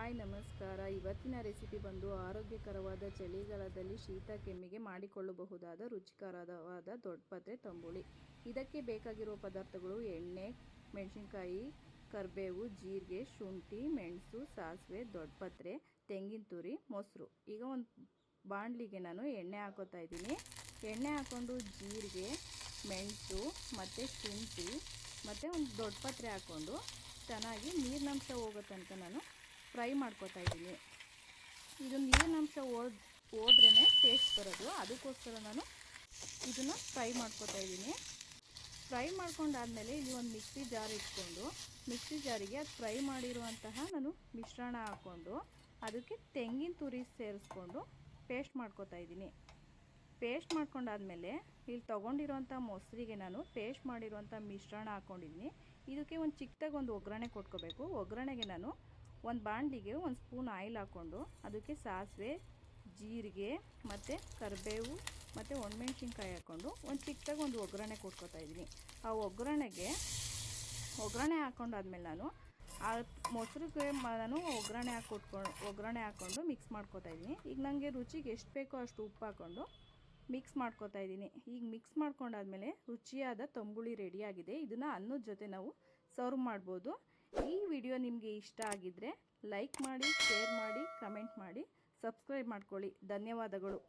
Hi ನಮಸ್ಕಾರ. ಇವತ್ತಿನ recipe ಬಂದು ಆರೋಗ್ಯಕರವಾದ ಚಳಿಗಾಲದಲ್ಲಿ ಶೀತ ಕೆಮ್ಮಿಗೆ ಮಾಡಿಕೊಳ್ಳಬಹುದಾದ ರುಚಿಕರವಾದ ದೊಡ್ಡಪತ್ರೆ ತಂಬುಳಿ. ಇದಕ್ಕೆ ಬೇಕಾಗಿರುವ ಪದಾರ್ಥಗಳು ಎಣ್ಣೆ, ಮೆಣಸಿನಕಾಯಿ, ಕರಿಬೇವು, ಜೀರಿಗೆ, ಶುಂಠಿ, ಮೆಣಸು, ಸಾಸಿವೆ, ದೊಡ್ಡಪತ್ರೆ, ತೆಂಗಿನ ತುರಿ, ಮೊಸರು. ಈಗ ಒಂದು ಬಾಣಲಿಗೆ ನಾನು ಎಣ್ಣೆ ಹಾಕೋತಾ ಇದ್ದೀನಿ. ಎಣ್ಣೆ ಹಾಕ್ಕೊಂಡು ಜೀರಿಗೆ, ಮೆಣಸು ಮತ್ತು ಶುಂಠಿ ಮತ್ತು ಒಂದು ದೊಡ್ಡಪತ್ರೆ ಹಾಕ್ಕೊಂಡು ಚೆನ್ನಾಗಿ ನೀರಿನಂಶ ಹೋಗೋ ತನಕ ನಾನು ಫ್ರೈ ಮಾಡ್ಕೊತಾ ಇದ್ದೀನಿ. ಇದು ನೀರಿನಂಶ ಹೋದ್ರೇ ಟೇಸ್ಟ್ ಬರೋದು, ಅದಕ್ಕೋಸ್ಕರ ನಾನು ಇದನ್ನು ಫ್ರೈ ಮಾಡ್ಕೊತಾ ಇದ್ದೀನಿ. ಫ್ರೈ ಮಾಡ್ಕೊಂಡಾದಮೇಲೆ ಇಲ್ಲಿ ಒಂದು ಮಿಕ್ಸಿ ಜಾರ್ ಇಟ್ಕೊಂಡು ಮಿಕ್ಸಿ ಜಾರಿಗೆ ಅದು ಫ್ರೈ ಮಾಡಿರುವಂತಹ ನಾನು ಮಿಶ್ರಣ ಹಾಕ್ಕೊಂಡು ಅದಕ್ಕೆ ತೆಂಗಿನ ತುರಿ ಸೇರಿಸ್ಕೊಂಡು ಪೇಸ್ಟ್ ಮಾಡ್ಕೊತಾ ಇದ್ದೀನಿ. ಪೇಸ್ಟ್ ಮಾಡ್ಕೊಂಡಾದಮೇಲೆ ಇಲ್ಲಿ ತೊಗೊಂಡಿರೋಂಥ ಮೊಸರಿಗೆ ನಾನು ಪೇಸ್ಟ್ ಮಾಡಿರುವಂಥ ಮಿಶ್ರಣ ಹಾಕ್ಕೊಂಡಿದ್ದೀನಿ. ಇದಕ್ಕೆ ಒಂದು ಚಿಕ್ಕದಾಗಿ ಒಂದು ಒಗ್ಗರಣೆ ಕೊಟ್ಕೋಬೇಕು. ಒಗ್ಗರಣೆಗೆ ನಾನು ಒಂದು ಬಾಣಲಿಗೆ ಒಂದು ಸ್ಪೂನ್ ಆಯಿಲ್ ಹಾಕ್ಕೊಂಡು ಅದಕ್ಕೆ ಸಾಸಿವೆ, ಜೀರಿಗೆ ಮತ್ತು ಕರಿಬೇವು ಮತ್ತು ಒಣಮೆಣ್ಸಿನ್ಕಾಯಿ ಹಾಕ್ಕೊಂಡು ಒಂದು ಚಿಕ್ಕದಾಗಿ ಒಂದು ಒಗ್ಗರಣೆ ಕೊಟ್ಕೋತಾ ಇದ್ದೀನಿ. ಆ ಒಗ್ಗರಣೆ ಹಾಕ್ಕೊಂಡಾದ್ಮೇಲೆ ನಾನು ಆ ಮೊಸರಿಗೆ ನಾನು ಒಗ್ಗರಣೆ ಹಾಕ್ಕೊಂಡು ಮಿಕ್ಸ್ ಮಾಡ್ಕೊತಾ ಇದ್ದೀನಿ. ಈಗ ನನಗೆ ರುಚಿಗೆ ಎಷ್ಟು ಬೇಕೋ ಅಷ್ಟು ಉಪ್ಪು ಹಾಕ್ಕೊಂಡು ಮಿಕ್ಸ್ ಮಾಡ್ಕೊತಾ ಇದ್ದೀನಿ. ಈಗ ಮಿಕ್ಸ್ ಮಾಡ್ಕೊಂಡಾದ್ಮೇಲೆ ರುಚಿಯಾದ ತಂಬುಳಿ ರೆಡಿಯಾಗಿದೆ. ಇದನ್ನು ಅನ್ನದ ಜೊತೆ ನಾವು ಸರ್ವ್ ಮಾಡ್ಬೋದು. ಈ ವಿಡಿಯೋ ನಿಮಗೆ ಇಷ್ಟ ಆಗಿದ್ದರೆ ಲೈಕ್ ಮಾಡಿ, ಶೇರ್ ಮಾಡಿ, ಕಮೆಂಟ್ ಮಾಡಿ, ಸಬ್ಸ್ಕ್ರೈಬ್ ಮಾಡ್ಕೊಳ್ಳಿ. ಧನ್ಯವಾದಗಳು.